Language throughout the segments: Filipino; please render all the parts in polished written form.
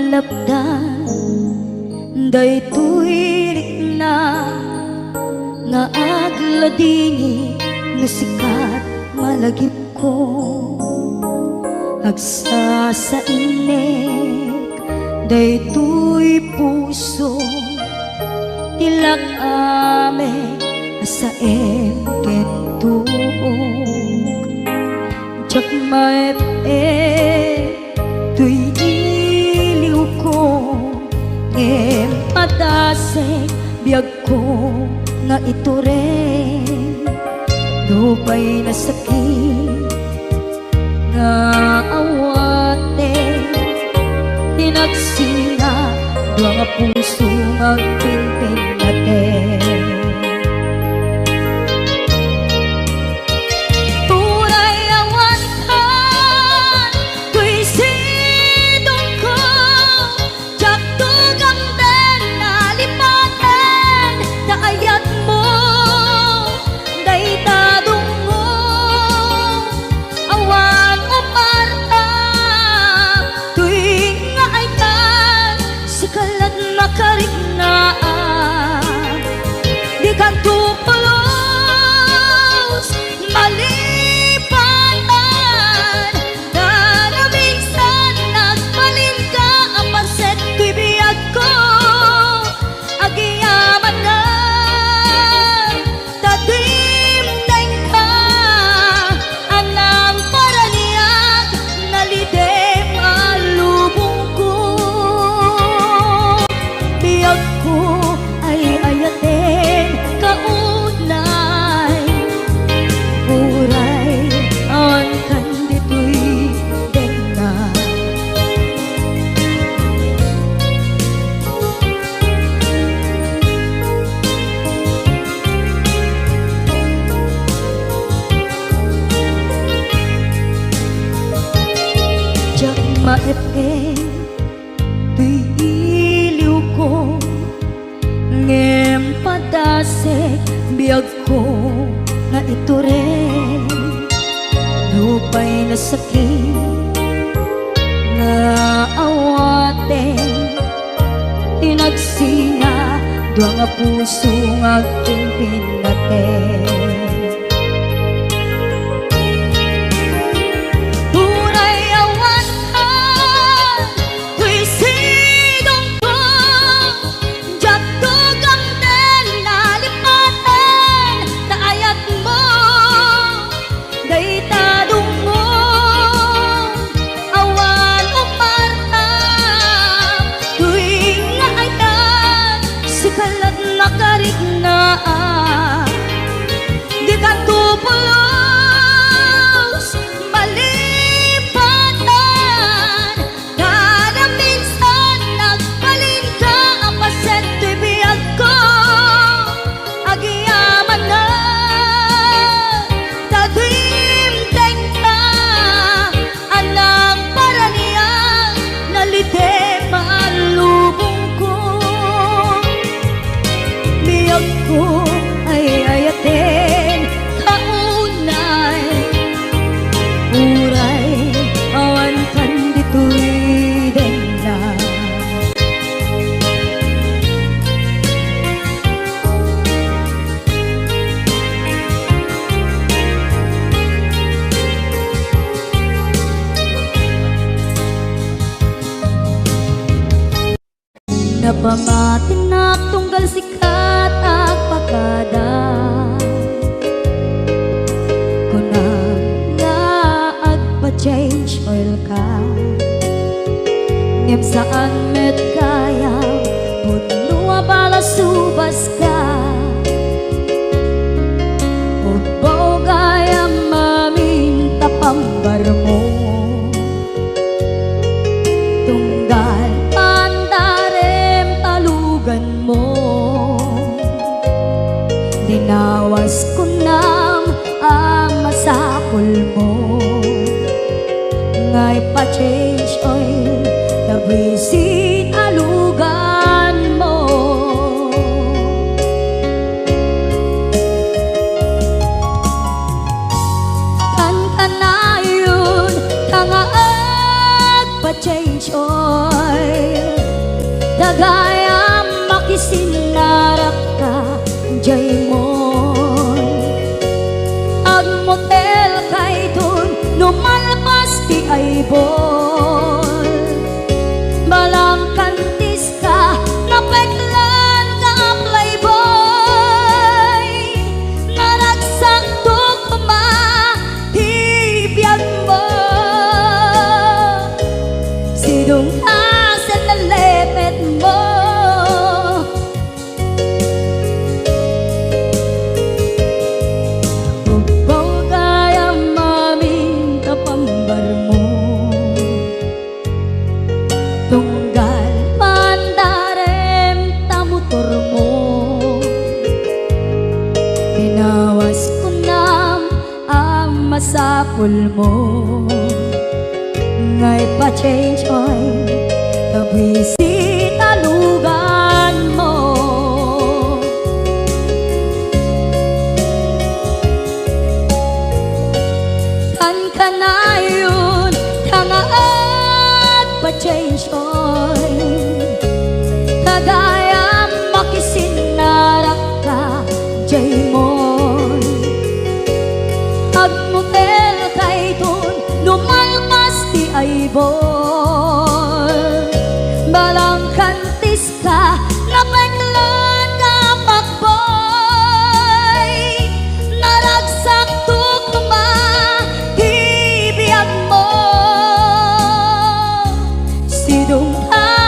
malapdan daytoy na nga agladini nga sikat malagip ko agsa sa inek daytoy puso tilak ame sa kentug jak maep tuy iliw ko ngem padasek biyag ko nga ito rin lupay na sakit nga awate tinagsinga dua nga puso magpinpin natin maepeng tuy iliw ko ngem padasek biyag ko nga ito rin lupay na sakit nga awate tinagsinga dua nga puso nga agpinpin natin di ka tupulos malipatan kada minsan nagpaling ka ang paset to'y biyag ko agyaman na tadimteng na anang paraniya nalite maalubong ko biyag ko ay ayatin kaunay uray awan kan dito'y dena napamatin na tunggal sikat at pagkada kunang nga agpa-change oil ka ngem saan met kaya punua bala subas ka ubaw gaya maminta pambar mo tunggal mo dinawas ko ng masakol mo ngay pa-change oil tabisin alugan mo kan ka na yun ka nga agpa-change oil sapul mo ngay pa-change oy kabisita lugan mo kan kanayon tangaat pa-change oy kagaya makisinarak ka jay mo agmutel kay dun lumalpas ti aybol balang kantis ka napaglan ka makboy naragsak tukma di biyag mo sidong ka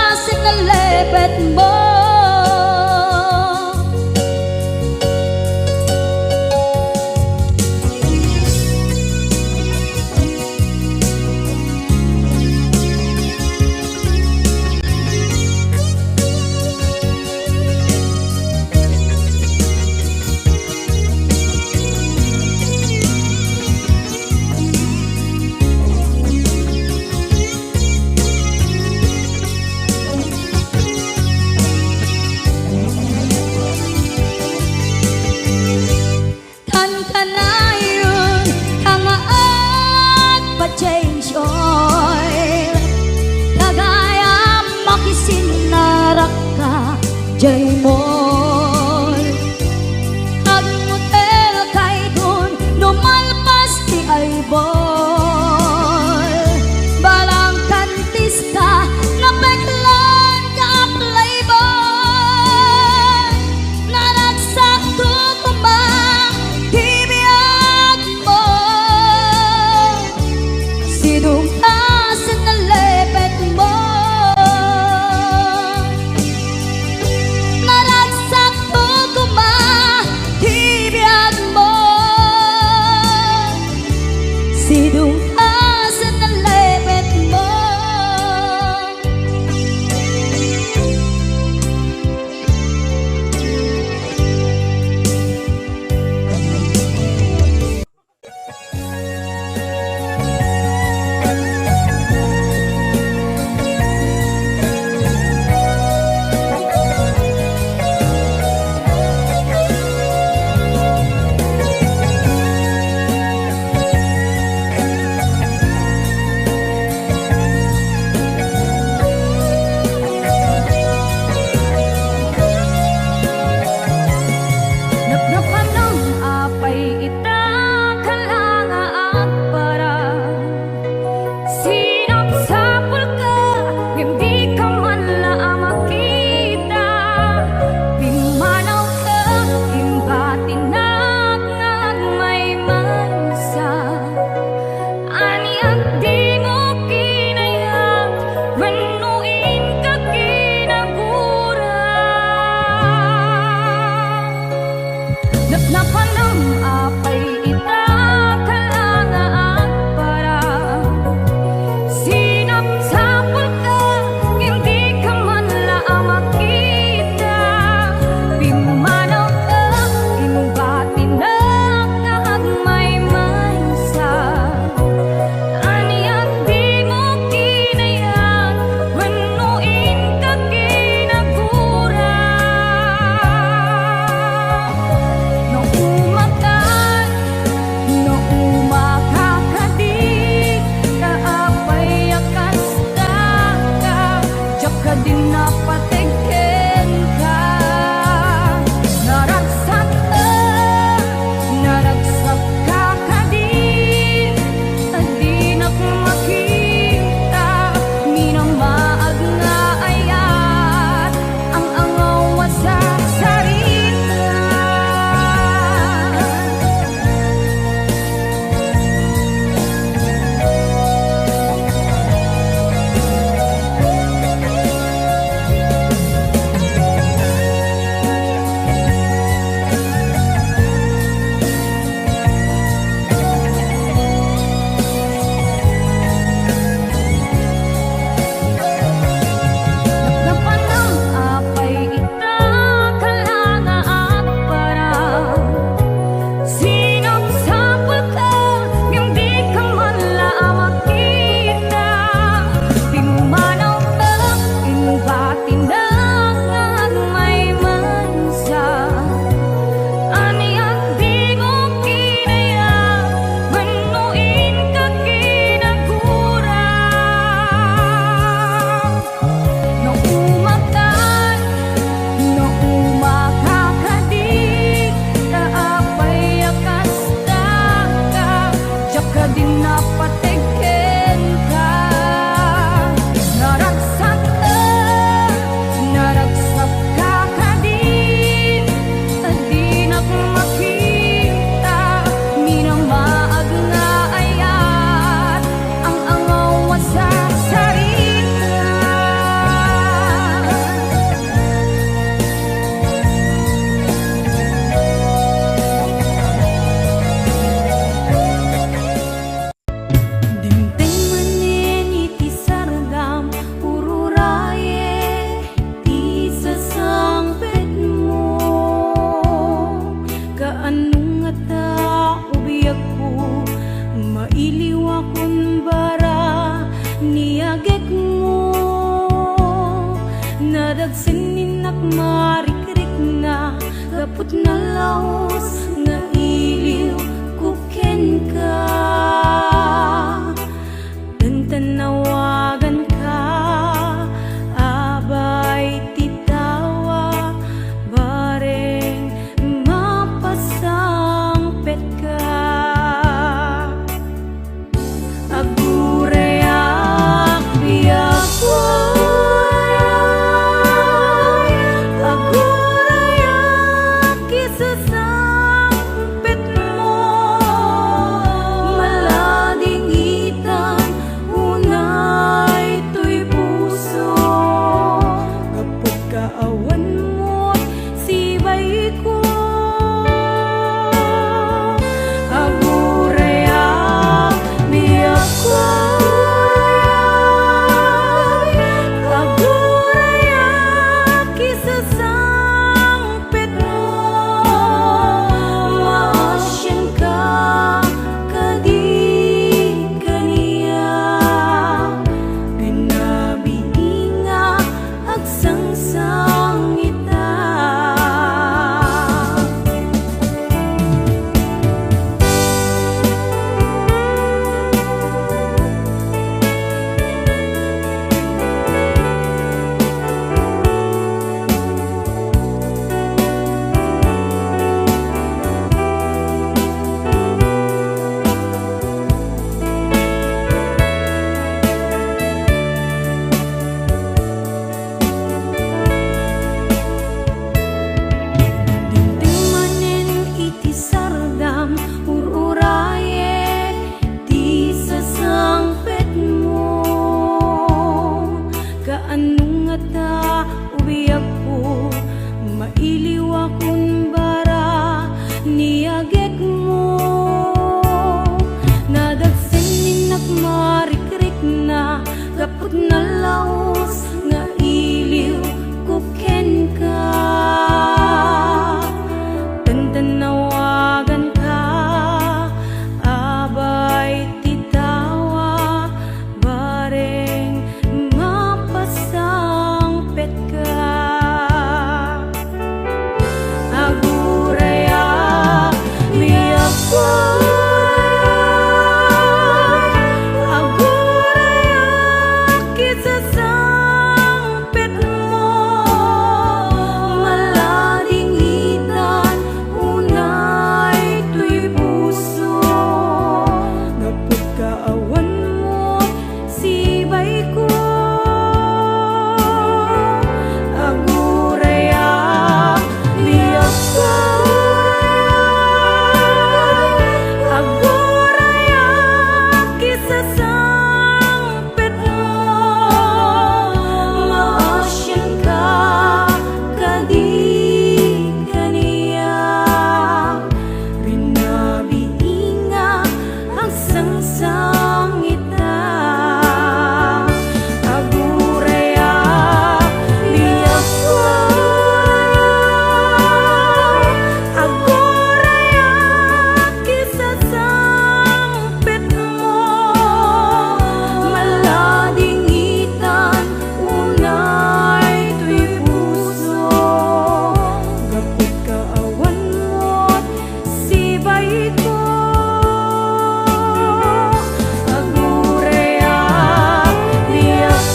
ninak marikrik na gapot na laos nga iliw kuken ka. Tantanawagan ka, abay titawa, bareng mapasangpet ka. Agurayak biyak agurayak isasangpet mo, malading itan unay to'y puso. Kapag kaawan mo't sibay ko, agurayak biyak agurayak isasangpet mo, maasyan ka kadi kaniya. Binabiinga agsangsang ita. Manen iti sardam ururayek di sasangpet mo, kaanong nga ta ubiyak ko, mailiw akong bara niyagek mo. Nadagsen ninak marikrik na gapot na laos nga iliw kuken ka. Tantanawagan ka, abay titawa, bareng mapasangpet ka. Agurayak biyak agurayak isasangpet mo, malading itan unay to'y puso. Kapag kaawan mo sibay ko, agurayak biyak agurayak isasangpet mo, maasyan ka kadi kaniya. Binabiinga agsangsang ita. Agurayak biyak agurayak isasangpet mo, malading itan unay to'y puso. Kapag kaawan mo't sibay ko, agurayak biyak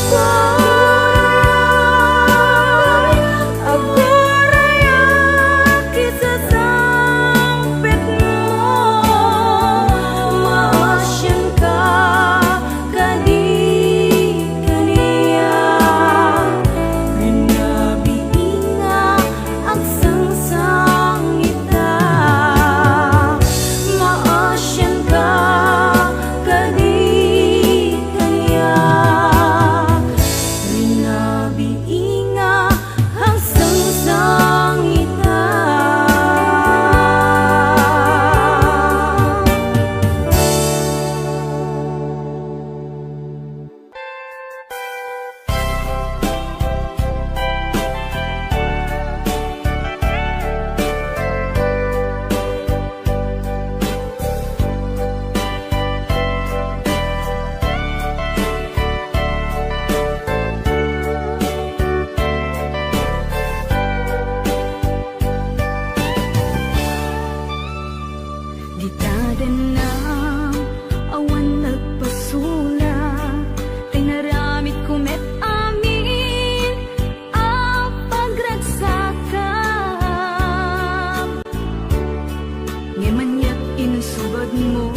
agurayak isasangpet mo, maasyan ka kadi kaniya. Binabiinga agsangsang ita. Di tadanang awan nagpasula, tinaramit kumet amin ang pagragsakan. Ngamanyak inusubad mo,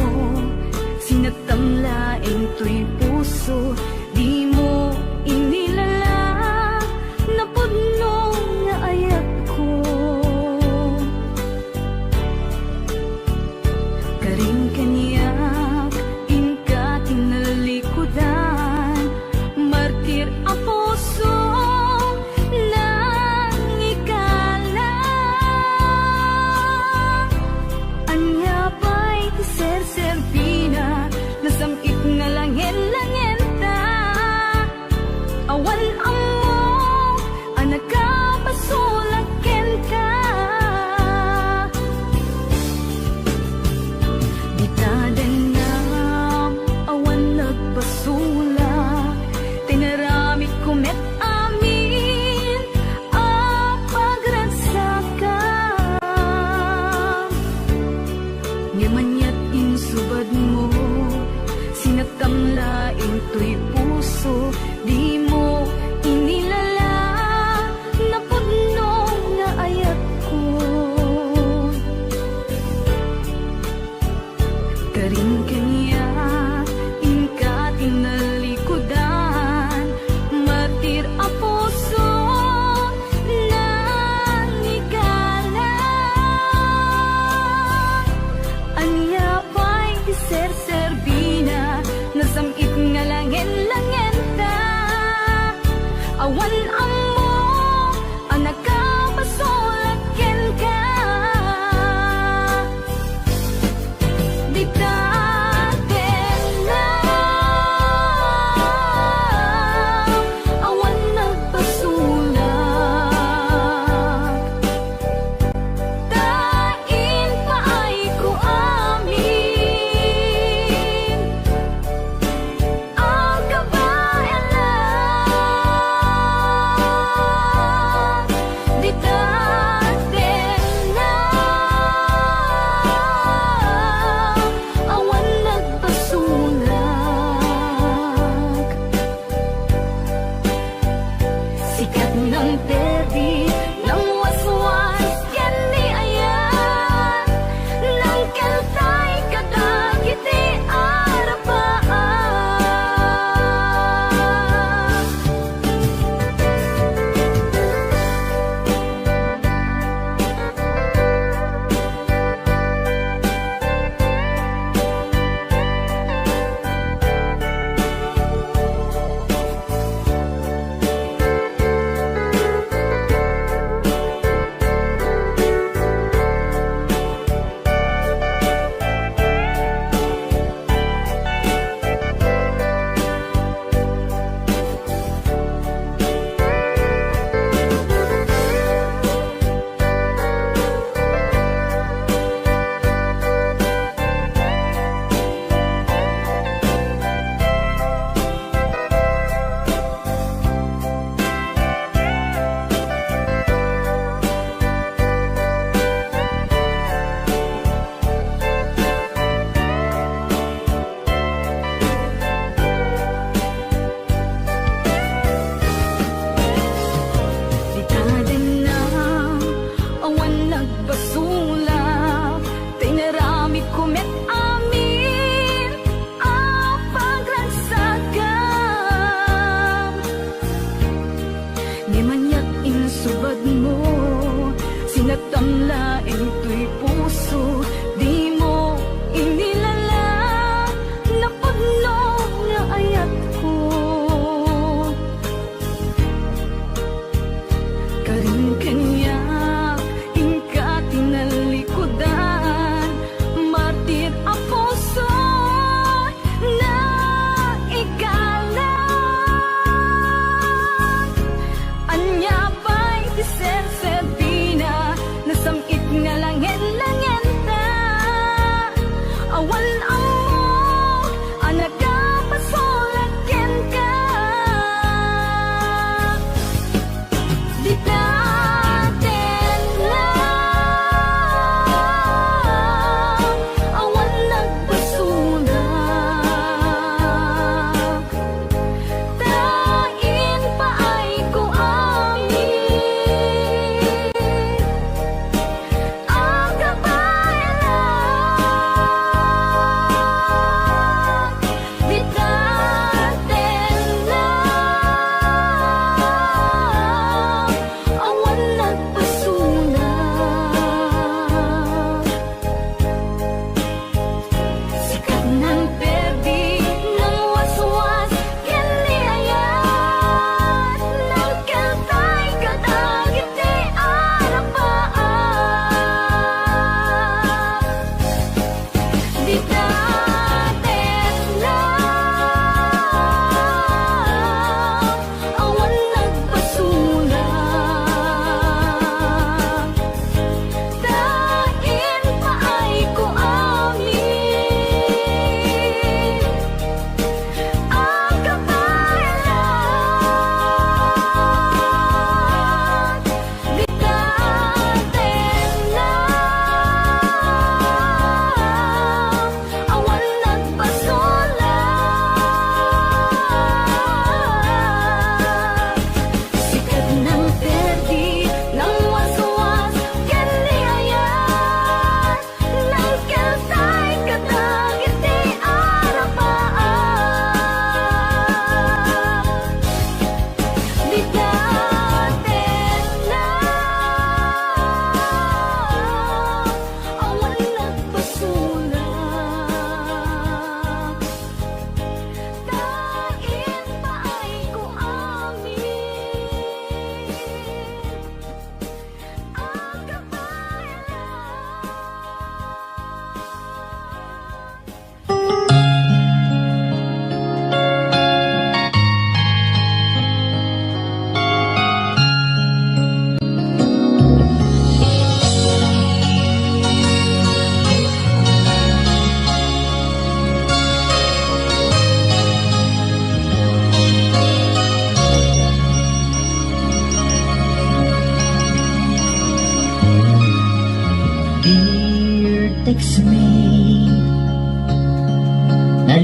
sinatamlaing to'y puso, di mo inilala na pudno nga ayat ko. Karing kanyak, inka tinalikudan, martir ang puso nang ikala. Anya pa'y tiser-serbina, nasamit nga langin-langin ta. Awan amo, anak ka pasulakin ka. Di tadanam, awan nagpasula, tinaramit kumet amin ang pagragsakan. Ngamanya't insubad mo, sinatamlaing to'y puso, di mo inilala na pudno nga ayat ko. Karing kanya, inka tinalikudan, martir ang puso nang ikala. Anya pa'y tiser-serbina, nasamit nga langin-langin ta. Awan amo, anak ka pasulakin ka. Di tadanam,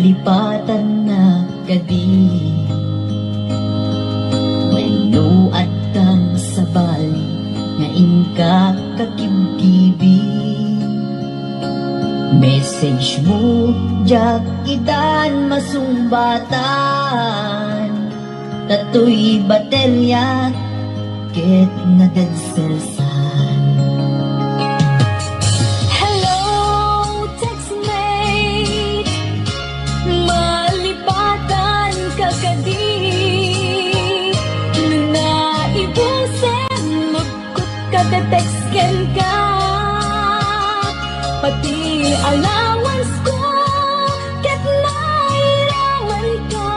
Malipatan na kadi Weno at tan sa bali nga inka kakibgibi. Message mo jak itan masumbatan tatoy baterya ket nga dead cellsan. Hello, textmate. Malipatan ka kadi. Nuna ibusen, magkut ka te-textken ka. Pati allowance ko, ket nairaman ka.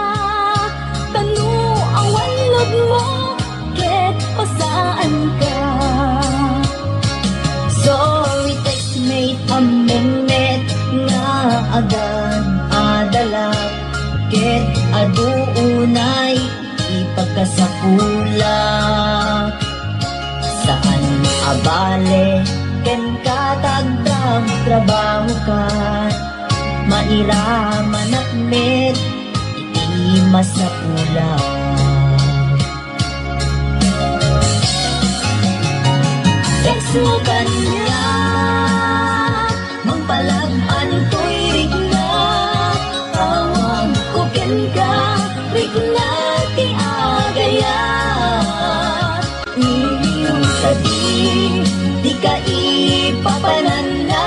Tanu awan log mo, ket pasaan ka. Sorry textmate, amengmet nga agad adala ket aduunay ipagkasapula. Saan abale ken katagdam trabaho ka mairaman at met iti masapula. Text mo kanya Mangpalagpan ko'y rigna Tawag ko ken ka Rigna ti agayat Iliw sa di ka ipapanana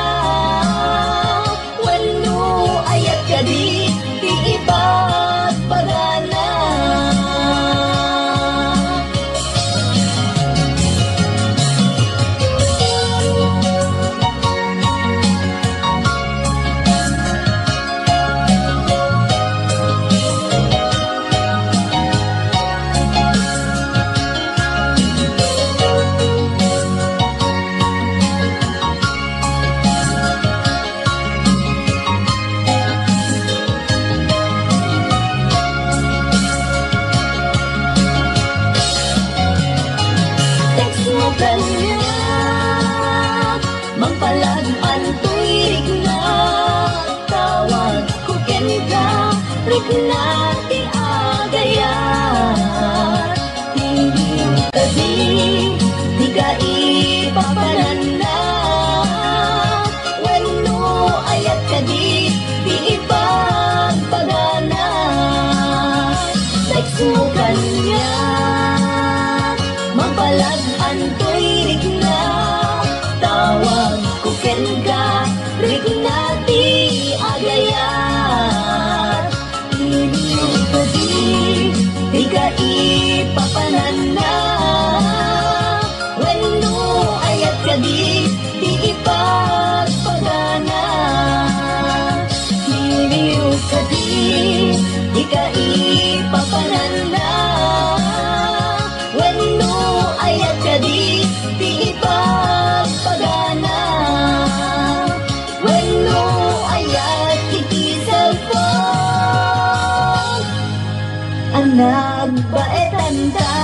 Wano ayat ka di iba't pagana. Kanya Mangpalagpan to'y rigna Tawag ko ken ka Rigna ti agayat Iliw ka di ka ipapanana Wano ayat ka di ipagpagana. Text mo kanya Mangpalagpan to'y rigna Tawag ko ken ka Rigna ti agayat Iliw ka di ka ipapanana Wano ayat ka di ipagpagana. Iliw ka di ka ipapanana Wano ayat ka di ipagpagana. Wano ayat iti cellphone ang nagbaetan ta.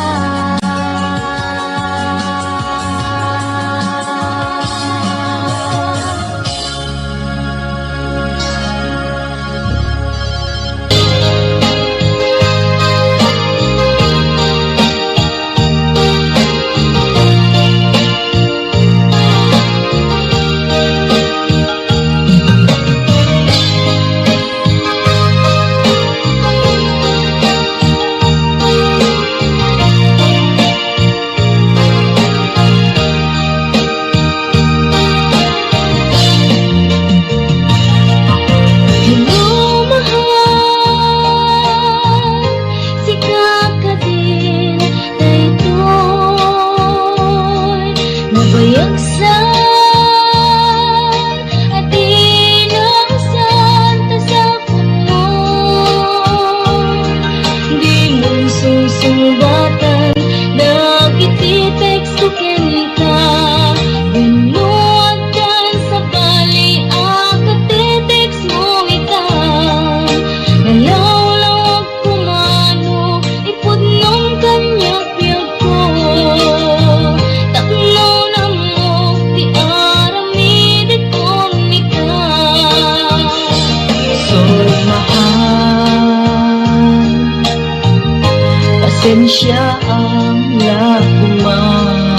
siya ang lakuman.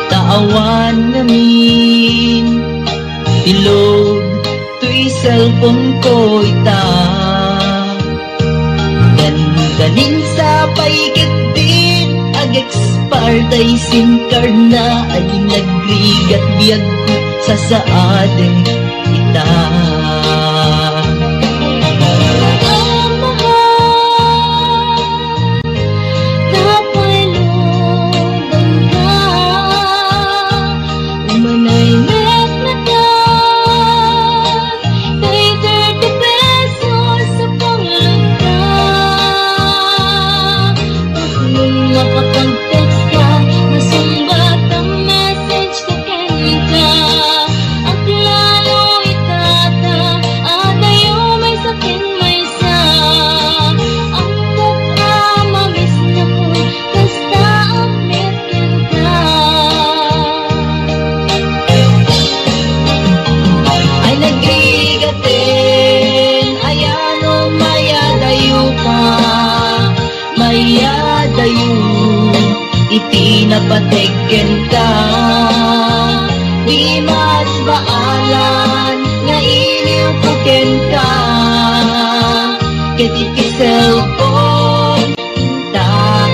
Taawan namin ilog to'y cellphone ko ita. Gandanin sa paikit din ag expired SIM card na ay nagrigat biyag ko sa saade ita. Ipinapateken ka, di mas baalan nga iniupuken ka. Ket iti cellphone ta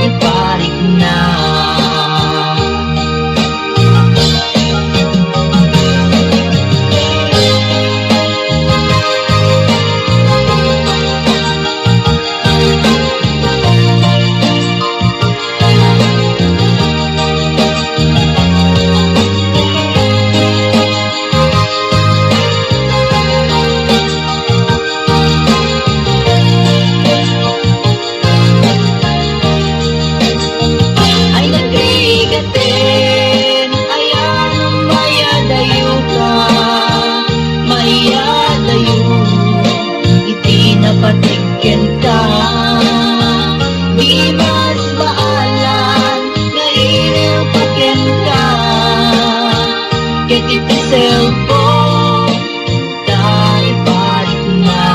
iparik na. Patikin ka, di mas baalan nga iniupuken ka. Ket iti cellphone ta iparik na.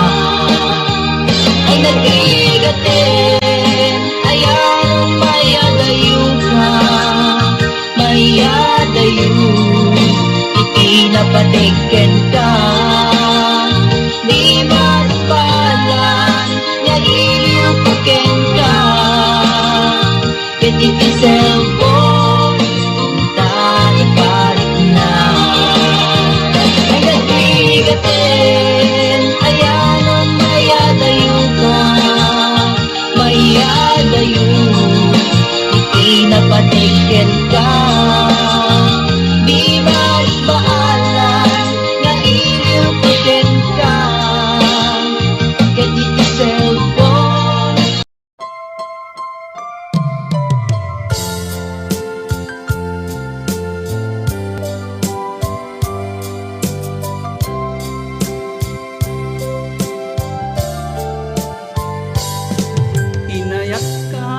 Ay nagrigaten, ayan mayadayo ka, mayadayo, ipinapatikin ka, di mas baalan nga iniupuken ka. Ket iti cellphone ta iparik na. Ay nagrigaten, ayan mayadayo ka, mayadayo, ipinapatiken ka, di mas baalan nga iniupuken ka. Ket iti cellphone. Inayak ka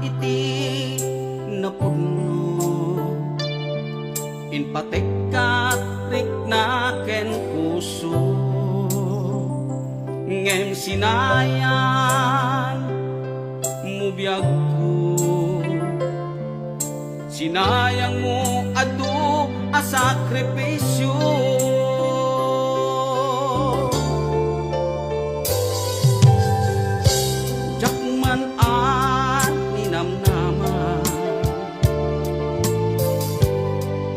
iti napudno, inpatek ka rikna ken puso, ngem sinayan mo biag ko, sinayang mo adu a sakripisyo. Jakman at ninamnaman,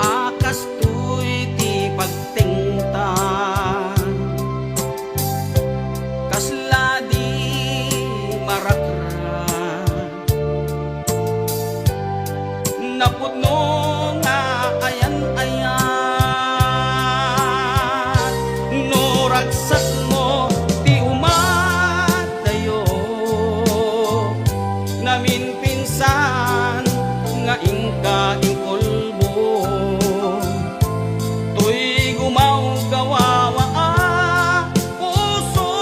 akas to'y ti pagtingtan, kasla di marakran, napudno nga ayan-ayan, no ragsak mo ti umadayo, namin pinsan nga ingka ingkolbo, to'y gumaw gawawa puso,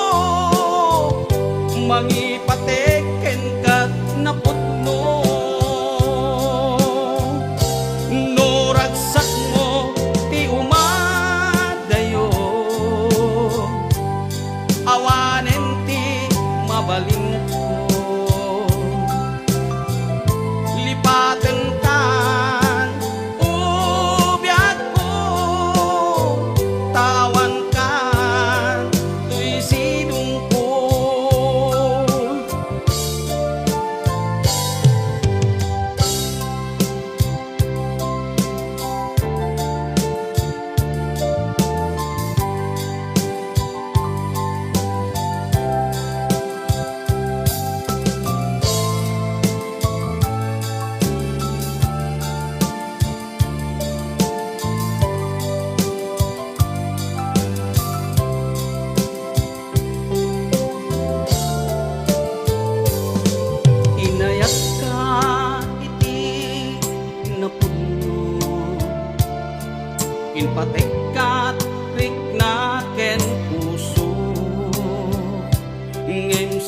mangipateken kat napudno, no ragsak mo ti umadayo,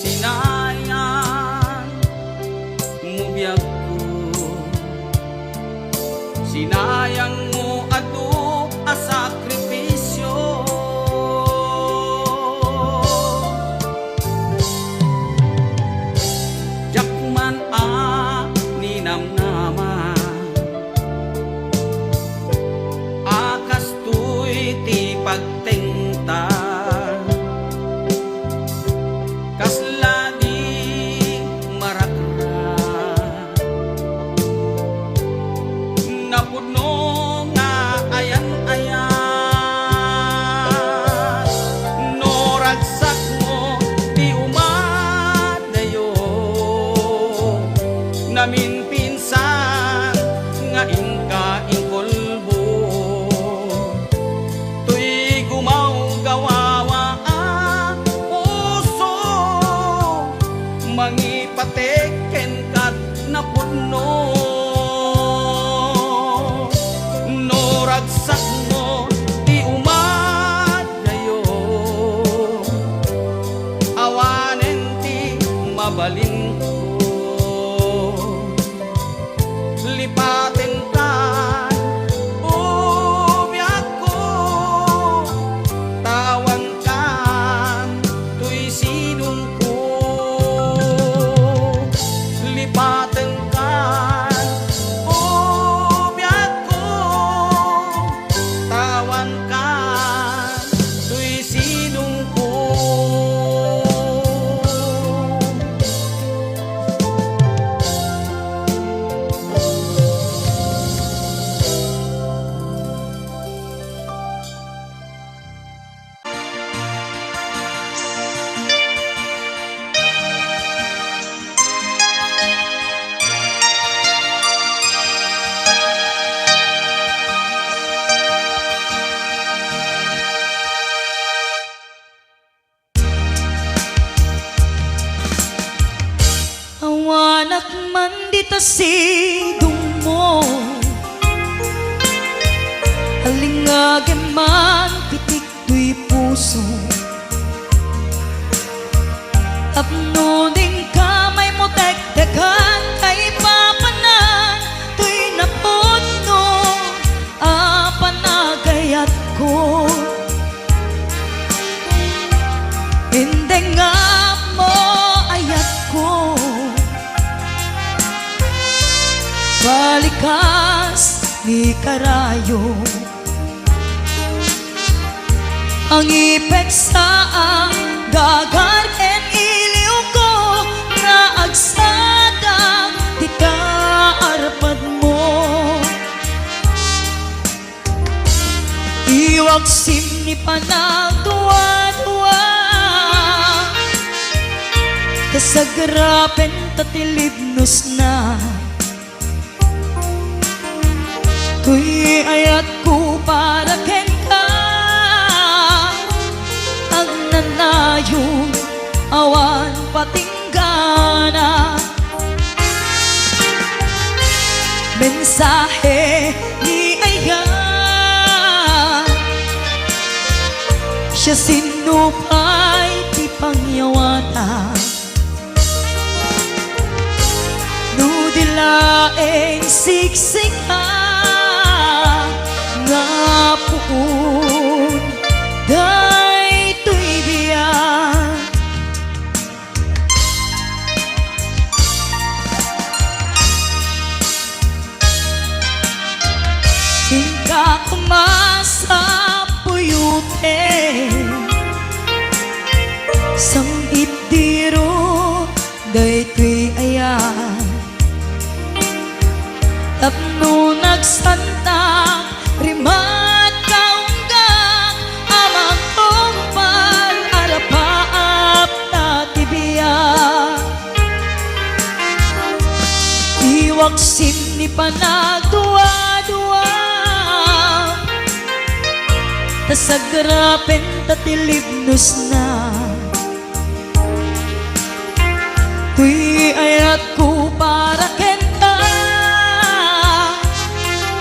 sinayang mo biag ko, sinayang mo adu a sakripisyo. Jakman a ninamnama, akas tuy ti pagtingta, kasladi marakra, napudno nga ayan-ayan, no ragsak mo di umadayo, namin pinsan nga ingka ingkolbo, tuy gumaw gawawa ang puso, mangipateken kat napudno, no ragsak mo di umadayo, awanen ti mabalin ko, lipatin kan ubiak ko, tawan kan tuy sinong ko, lipatin kan ubiak ko, tawan kan tuy sinong ko. Awanak man dita sidong mo, halingagin man pitik tuy puso, tapno ding kamay mo tektekan kay papanan, tuy napudno apanagayat ko, hindi nga mo ayat ko, balikas ni karayo, ang ipek sa ang dagar en iliw ko, na agsada di ka arpad mo, iwag sim ni panagduwa-duwa, kasagrapen tatilibnos na, tuy ayat ko para ken ka, ang nanayon awan patinggana, mensahe ni Aya, siya sinupay ti pangyawata, nudilaeng siksik nga puun day tuy biyak, singka kumasa puyute, sang itiro day tuy ayan, tapno nagsanta rimat kaunggang amang tumpal arapaap na tibiyak, iwag sim ni panagduwa-duwa, tasagrapen tatilibnos na, tuy ayat ko para ken ka,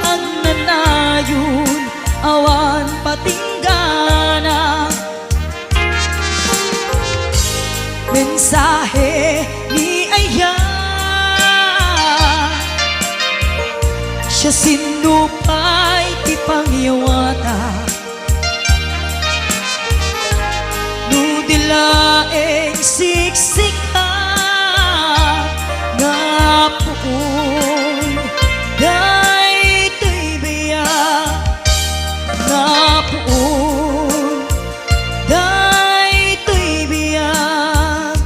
ang nanayon awan patinggana, mensahe siya sinupay ipangyawata nudilaeng siksik ka nga puon daytoy biyak nga puon daytoy biyak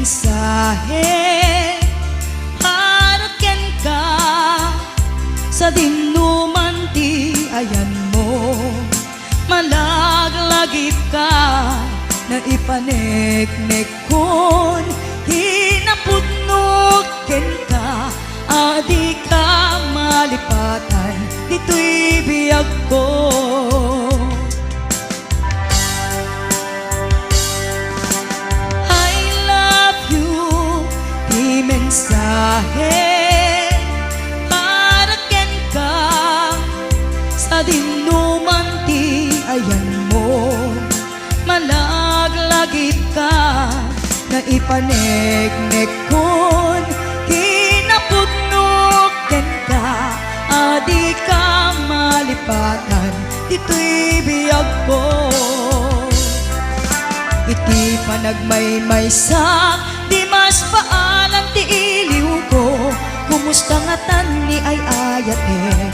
mensahe haraken ka sa dinuman ti ayan mo malaglagip ka na ipaneknek kon hinapudnog ken ka adi ka malipatan dito'y biyag ko mensahe haraken ka sa dinuman ti ayan mo malaglagip ka na ipaneknek kon kinapudnog ken ka adi ka malipatan dito'y biyag ko iti panagmaymaysa di mas paalan ti iliw ko kumusta nga tan ni ay ayatek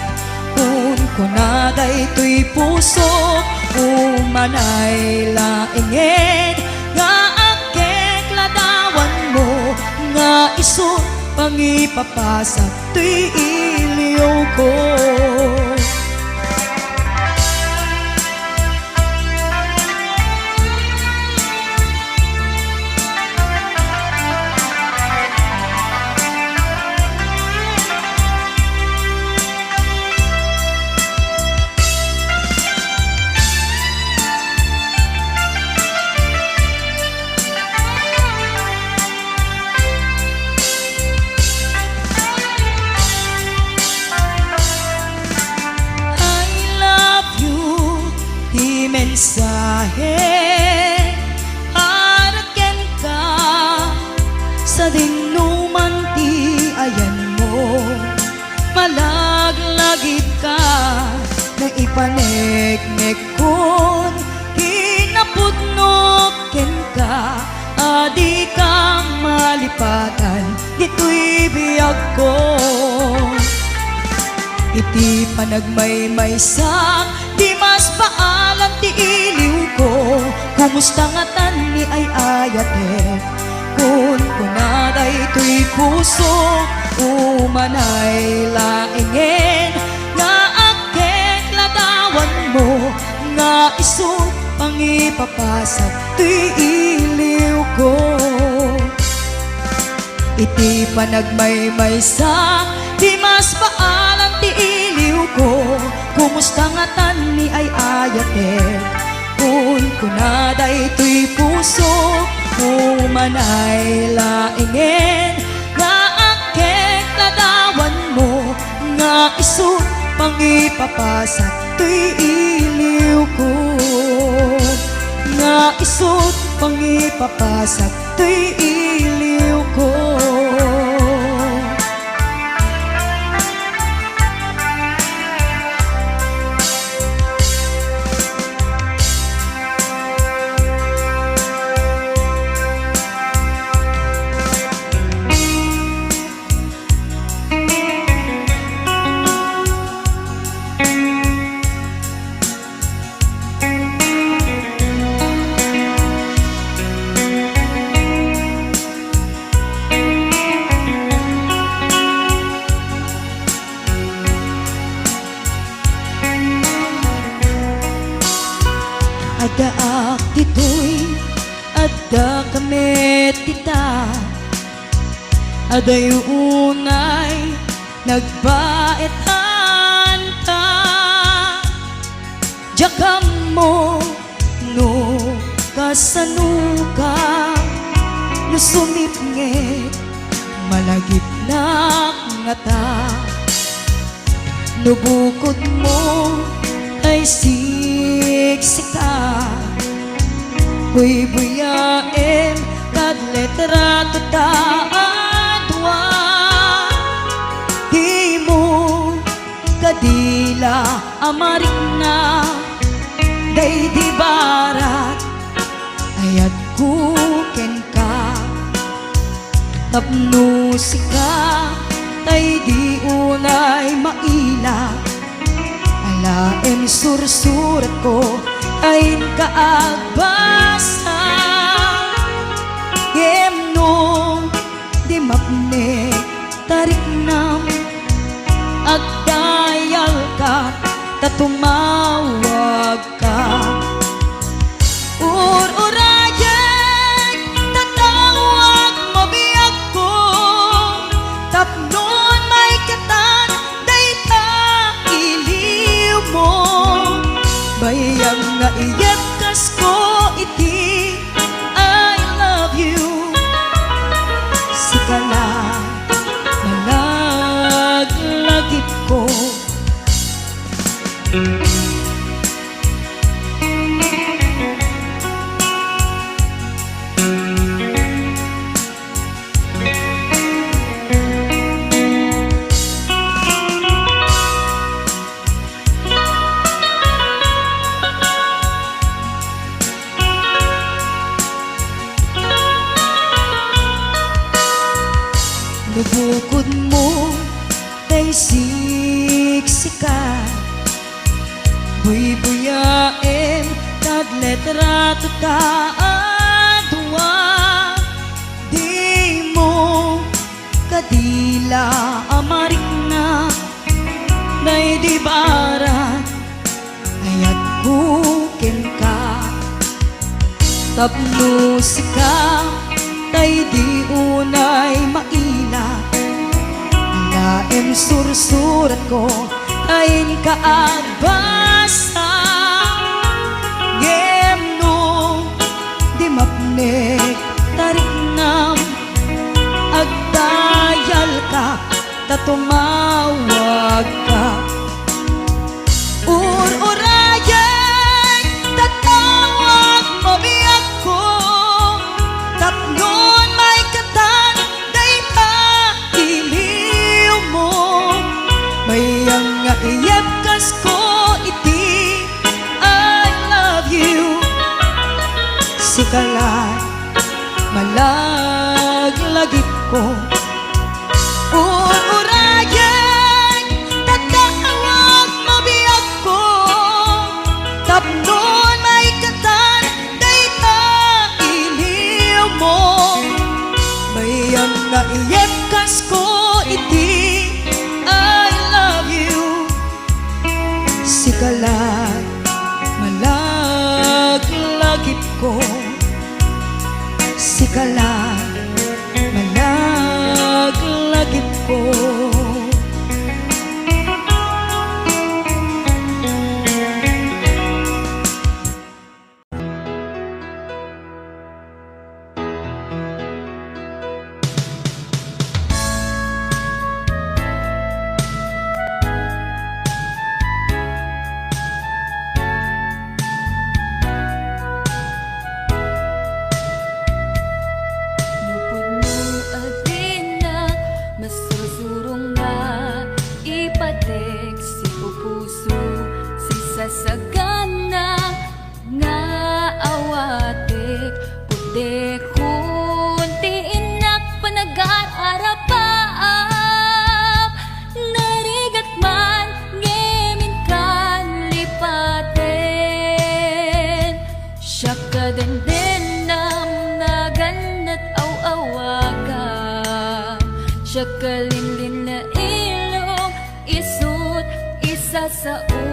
kun kunaday to'y puso umanay lainged nga akek ladawan mo nga iso pangipapasak to'y iliw ko mensahe haraken ka sa dinuman ti ayan mo malaglagip ka na ipaneknek kon kinapudnog ken ka adi ka malipatan dito'y biyag ko iti panagmaymaysa di mas paalan ti iliw ko kumusta nga tan ni ay ayatek kun kunaday to'y puso umanay laingen nga akek ladawan mo nga iso pangipapasak to'y iliw ko iti panagmaymaysa di mas paalan ti iliw ko kumusta nga tan ni ay ayatek kun kunaday to'y puso umanay laingen nga akek ladawan mo nga iso pangipapasak to'y iliw ko nga iso pangipapasak to'y iliw ko Kadayunay nagbaetan ta, jakam mo no kasanuka, no sumipngit malagip na ngata, no bukod mo ay siksika, buy-buyain kad letra tataadwa, di mo kadila amarik na day di barat, ayat kuken ka tapno sika tay di unay maila, alaen sursurat ko ay kaagbasa, yemno di mapne tarik nam agdayal ka tatumawag ka, ur-urayan tatawag mo biyak ko, tapnon may katan dayta iliw mo, bayang nga iyat kas ko iti I love you, sikala malaglagip ko. Nubukod mo tay siksika, buy-buyain kad letra tataadwa, di mo kadila amarik na day di barat, ayat kuken ka tapno sika tay di unay maila, laem sursurat ko ay kaagbasa, yemno di mapnek tarik nam agdayal ka tatumawag ka, ur-urayan tatawag mo biyak ko, tapnon may katan dayta iliw mo, bayang nga iyap kas ko iti I love you, sikala malaglagip ko, ur-urayan tatawag mo biyak ko, tapnon may katan dayta iliw mo, bayang nga iyap kas ko iti I love you, sikala malaglagip ko, sikala malaglagip ko. Sagana nga awatek puti kunti inak panag-aarapaap, narigat man ngemin kan lipaten, siya kadenden nam naganat aw-awaga, siya kalinlin na ilong isut isa sa mo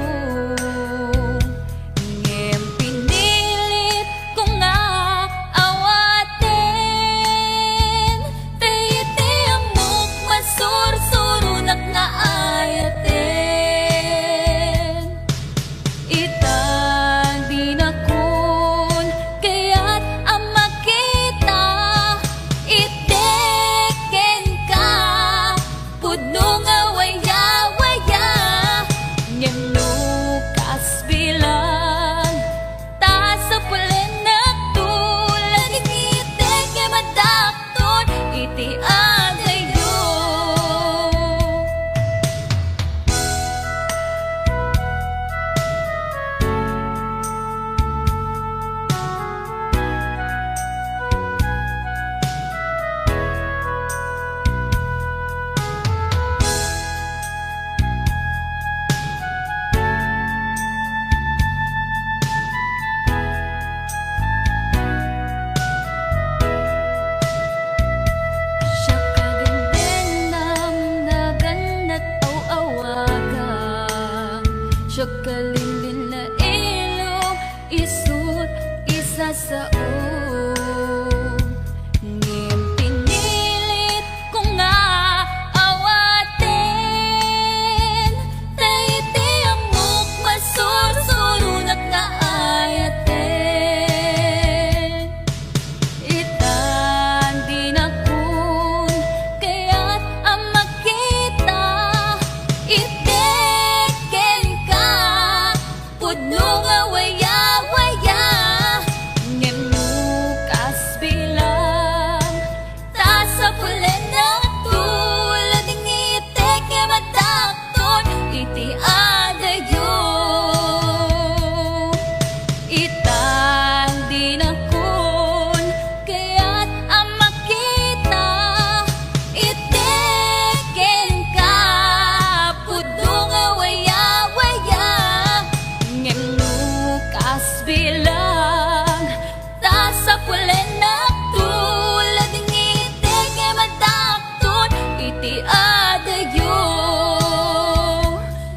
iti adayo.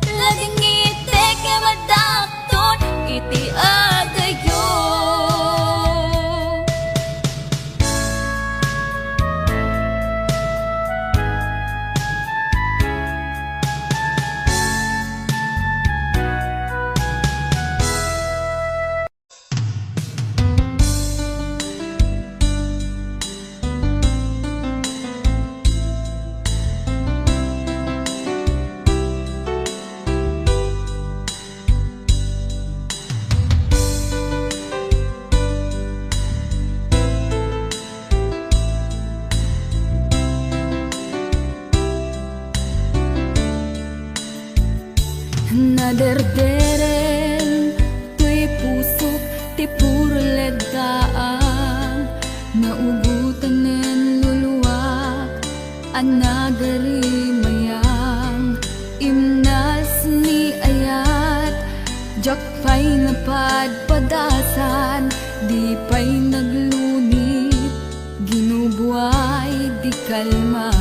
Laging itek e madakton iti adayo. Naderderen tuy pusok ti puro ledaan, naugutan nen luluwak anagari mayang imnas ni ayat jak pay napadpadasan di pay naglunit ginubuay di kalman.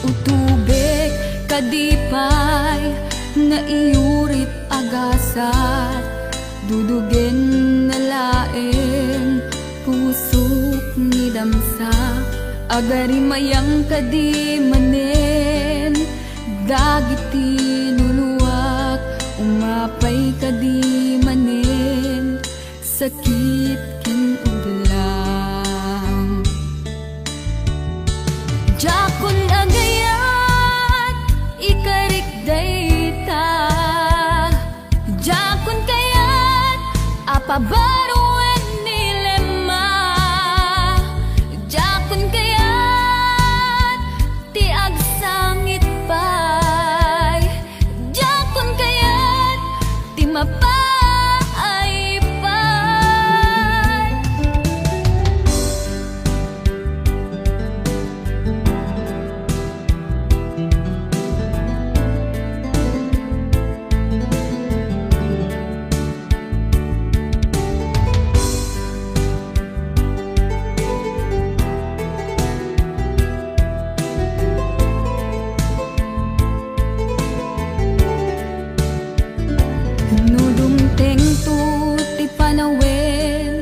Utubek kadipay na iurit agasat dudugen na laeng pusok ni damsa agari mayang kadi manen dagiti luluwak umapay kadi manen sakit ken ublang. Jakon agayat ikarik dayta, jakon kayat apabaruan nilema, jakon kayat ti agsangit pay, jakon kayat ti mapay pay. Nudumteng tu ti panawen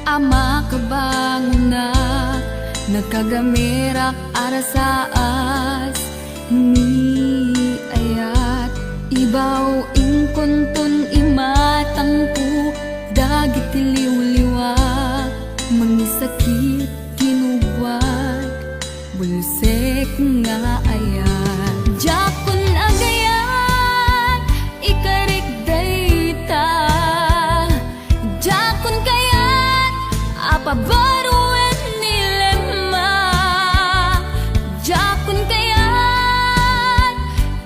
ama kabangunak nagkagamirak arasaas ni ayat ibaw ingkontun imatangku dagiti liwliwak mangisakit kinubwat bulsek nga ayat. Jakon agayat ikarik dayta, jakon kayat apabaruan nilema, jakon kayat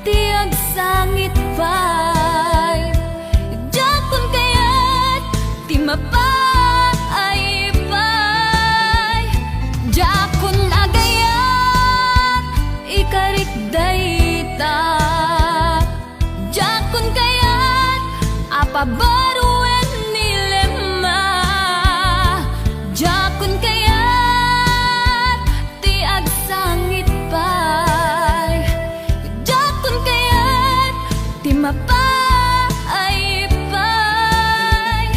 ti agsangit pay, jakon kayat ti mapay pay. Jakon agayat ikarik dayta, jakon kayat apabaruan nilema, jakon kayat ti agsangit pay, jakon kayat ti mapay pay.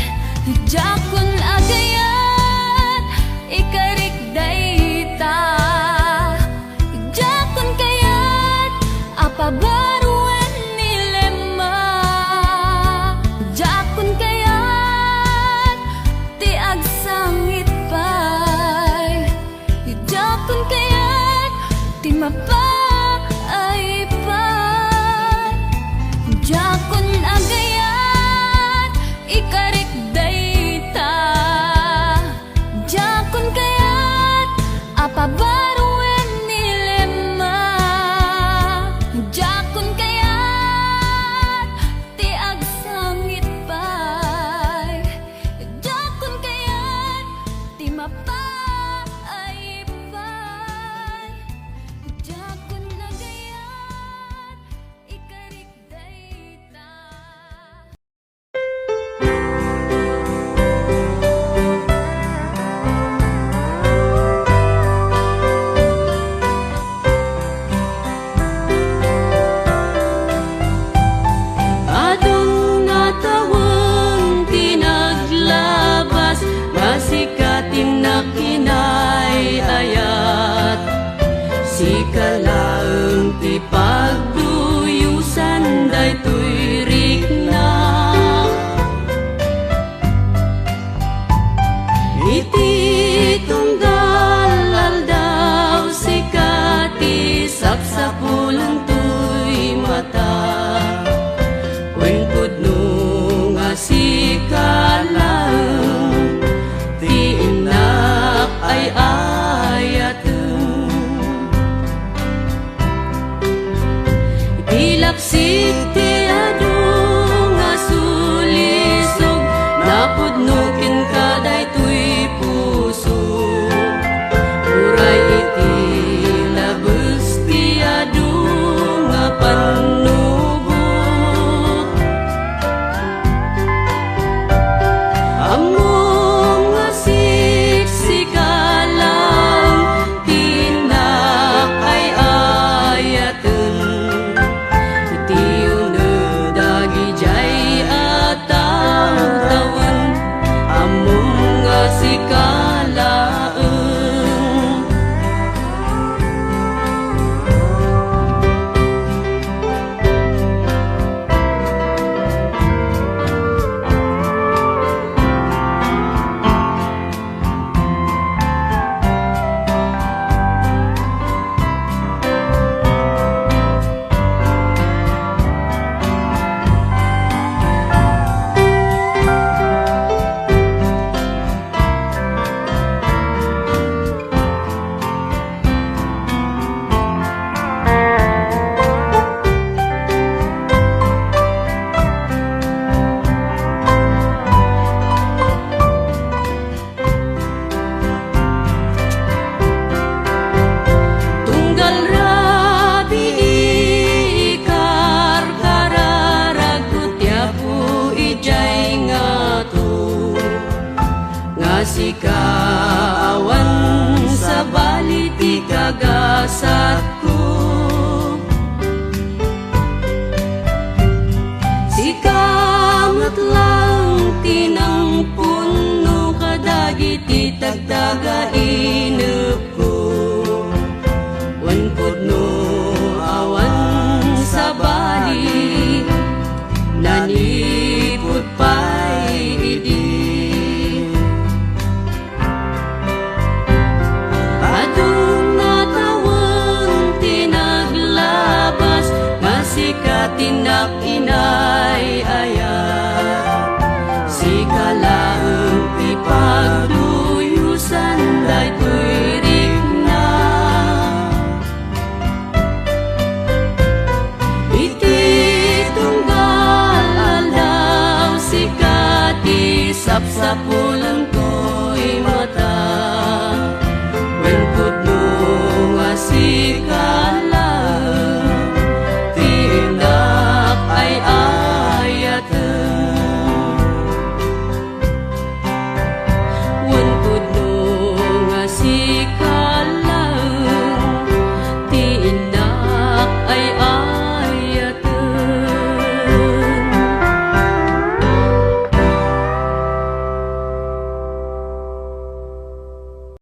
Jakon agayat ikarik dayta, jakon kayat apabaruan nilema, jakon kayat ti agsangit pay, jakon kayat ti mapay pay. Jakon agayat ikarik dayta, jakon kayat apabaruan nilema, jakon kayat ti agsangit pay, jakon kayat ti mapay pay. Jakon agayat ikarik dayta. daytoy rikna. Iti tunggal aldaw sikati sapsapulan to'y mata. Wen pudno nga sikalang ti inak ay ayateng. Iti lapsik ti adu nga sulisog napudnukin ka daytoy puso. Uray iti labes ti adu nga panubot. Among nga siksikalang tinak ay ayaten. Iti unod dagi jay ataw-tawan among nga sikalaeng. Tunggal rabi ikar kararagkut yapu ijay ngato. Nga sikaawan sa baliti kagasat ko.